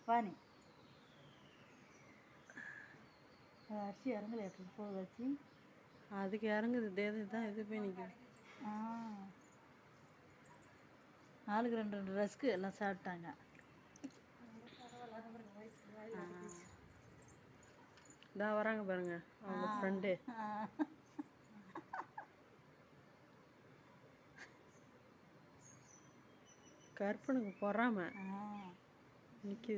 பானி அரிசி இறங்கல எப்படி போகுது அரிசி அதுக்கு இறங்குது இதுதான் இது போய் நிற்குது. ஆளுக்கு 2 ரஸ்க்கு எல்லாம் சாப்பிட்டாங்க. இதான் வராங்க பாருங்க அவங்க ஃப்ரெண்டு. கற்பனுக்கு பொறாம நிற்கிது.